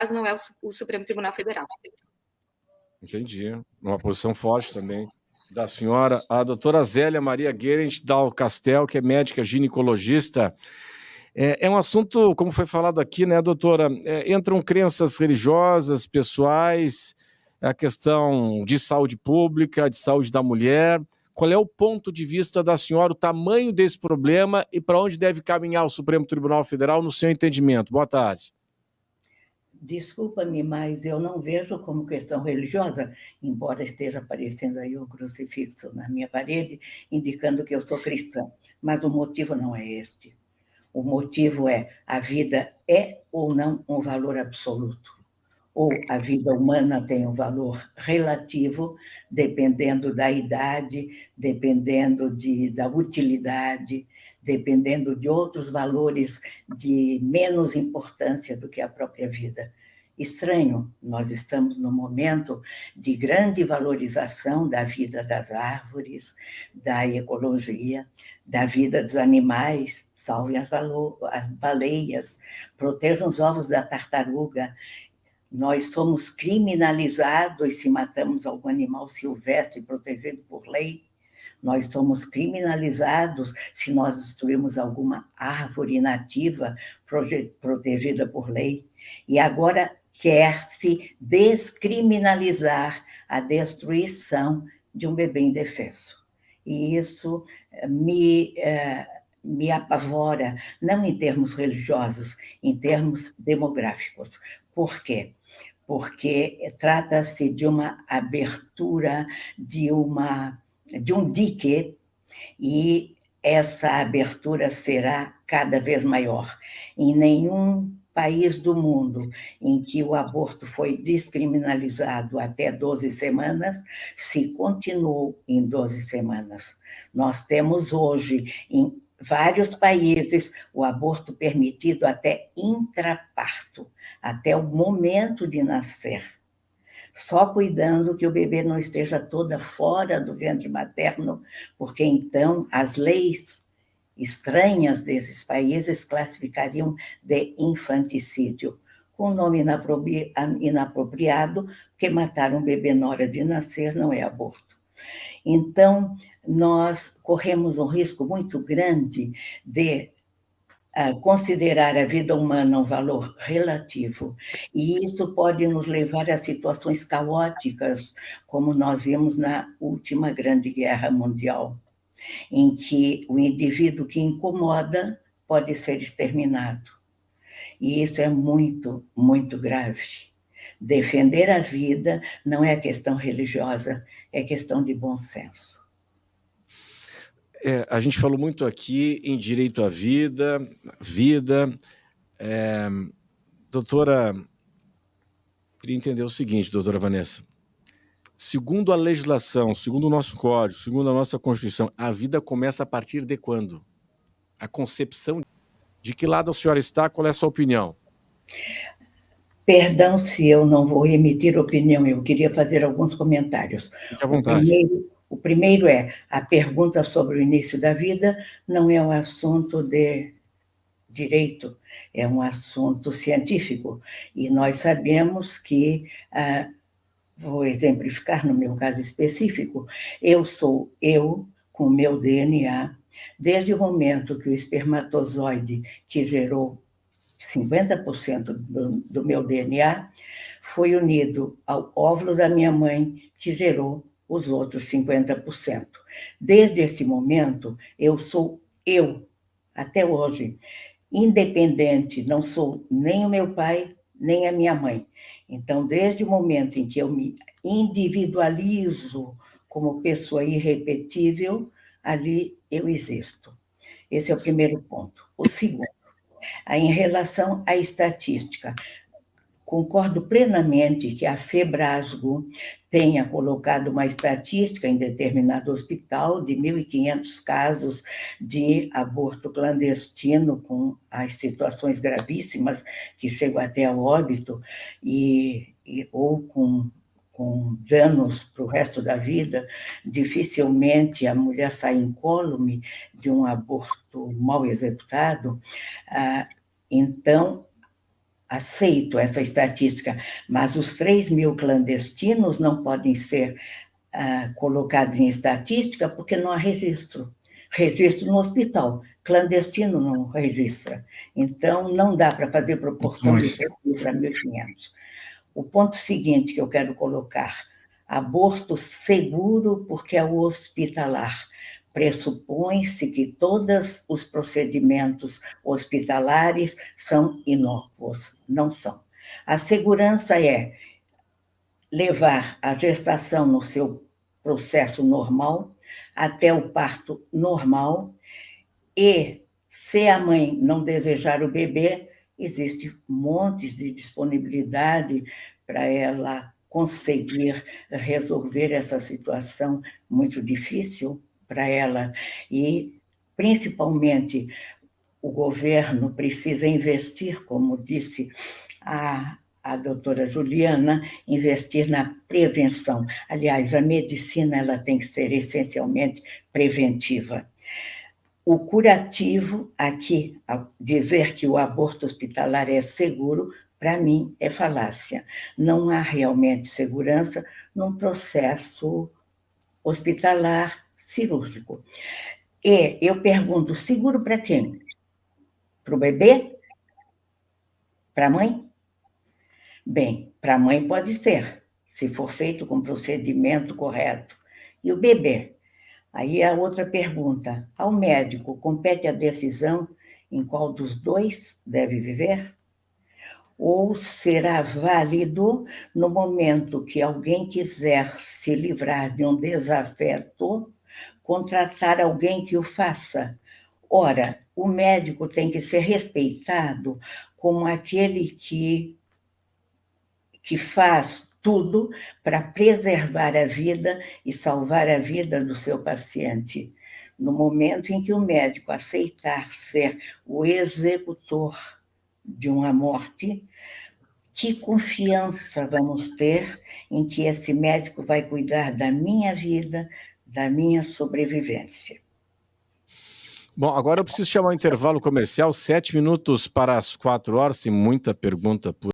caso não é o Supremo Tribunal Federal. Entendi. Uma posição forte também da senhora. A doutora Zélia Maria Guerent Dal Castel, que é médica ginecologista. É um assunto, como foi falado aqui, né, doutora? Entram crenças religiosas, pessoais, a questão de saúde pública, de saúde da mulher. Qual é o ponto de vista da senhora, o tamanho desse problema e para onde deve caminhar o Supremo Tribunal Federal, no seu entendimento? Boa tarde. Desculpa-me, mas eu não vejo como questão religiosa, embora esteja aparecendo aí o crucifixo na minha parede, indicando que eu sou cristã. Mas o motivo não é este. O motivo é: a vida é ou não um valor absoluto? Ou a vida humana tem um valor relativo, dependendo da idade, dependendo da utilidade, dependendo de outros valores de menos importância do que a própria vida. Estranho, nós estamos num momento de grande valorização da vida das árvores, da ecologia, da vida dos animais, salvem as baleias, protejam os ovos da tartaruga. Nós somos criminalizados se matamos algum animal silvestre protegido por lei. Nós somos criminalizados se nós destruímos alguma árvore nativa protegida por lei. E agora quer-se descriminalizar a destruição de um bebê indefeso. E isso me apavora, não em termos religiosos, em termos demográficos. Por quê? Porque trata-se de uma abertura de um dique, e essa abertura será cada vez maior. Em nenhum país do mundo em que o aborto foi descriminalizado até 12 semanas, se continuou em 12 semanas. Nós temos hoje, em vários países, o aborto permitido até intraparto, até o momento de nascer. Só cuidando que o bebê não esteja toda fora do ventre materno, porque então as leis estranhas desses países classificariam de infanticídio, com um nome inapropriado, porque matar um bebê na hora de nascer não é aborto. Então, nós corremos um risco muito grande de considerar a vida humana um valor relativo, e isso pode nos levar a situações caóticas, como nós vimos na última Grande Guerra Mundial, em que o indivíduo que incomoda pode ser exterminado. E isso é muito, muito grave. Defender a vida não é questão religiosa, é questão de bom senso. A gente falou muito aqui em direito à vida. Doutora, queria entender o seguinte, doutora Vanessa. Segundo a legislação, segundo o nosso código, segundo a nossa Constituição, a vida começa a partir de quando? A concepção, de que lado a senhora está? Qual é a sua opinião? Perdão se eu não vou emitir opinião, eu queria fazer alguns comentários. Fique à vontade. O primeiro é: a pergunta sobre o início da vida não é um assunto de direito, é um assunto científico. E nós sabemos que, vou exemplificar no meu caso específico, eu sou eu, com o meu DNA, desde o momento que o espermatozoide, que gerou 50% do meu DNA, foi unido ao óvulo da minha mãe, que gerou os outros 50%. Desde esse momento, eu sou eu, até hoje. Independente, não sou nem o meu pai, nem a minha mãe. Então, desde o momento em que eu me individualizo como pessoa irrepetível, ali eu existo. Esse é o primeiro ponto. O segundo, em relação à estatística, concordo plenamente que a FEBRASGO tenha colocado uma estatística em determinado hospital de 1.500 casos de aborto clandestino, com as situações gravíssimas que chegam até ao óbito, ou com danos para o resto da vida. Dificilmente a mulher sai incólume de um aborto mal executado. Então, aceito essa estatística, mas os 3.000 clandestinos não podem ser colocados em estatística porque não há registro. Registro no hospital, clandestino não registra. Então, não dá para fazer proporção de 3.000 para 1.500. O ponto seguinte que eu quero colocar: aborto seguro porque é o hospitalar. Pressupõe-se que todos os procedimentos hospitalares são inócuos. Não são. A segurança é levar a gestação no seu processo normal, até o parto normal, e, se a mãe não desejar o bebê, existe montes de disponibilidade para ela conseguir resolver essa situação muito difícil para ela. E, principalmente, o governo precisa investir, como disse a doutora Juliana, investir na prevenção. Aliás, a medicina ela tem que ser essencialmente preventiva. O curativo, aqui, dizer que o aborto hospitalar é seguro, para mim, é falácia. Não há realmente segurança num processo hospitalar cirúrgico. E eu pergunto, seguro para quem? Para o bebê? Para a mãe? Bem, para a mãe pode ser, se for feito com o procedimento correto. E o bebê? Aí a outra pergunta: ao médico compete a decisão em qual dos dois deve viver? Ou será válido no momento que alguém quiser se livrar de um desafeto, contratar alguém que o faça? Ora, o médico tem que ser respeitado como aquele que faz tudo para preservar a vida e salvar a vida do seu paciente. No momento em que o médico aceitar ser o executor de uma morte, que confiança vamos ter em que esse médico vai cuidar da minha vida, da minha sobrevivência? Bom, agora eu preciso chamar um intervalo comercial, 7 minutos para as 4 horas, tem muita pergunta por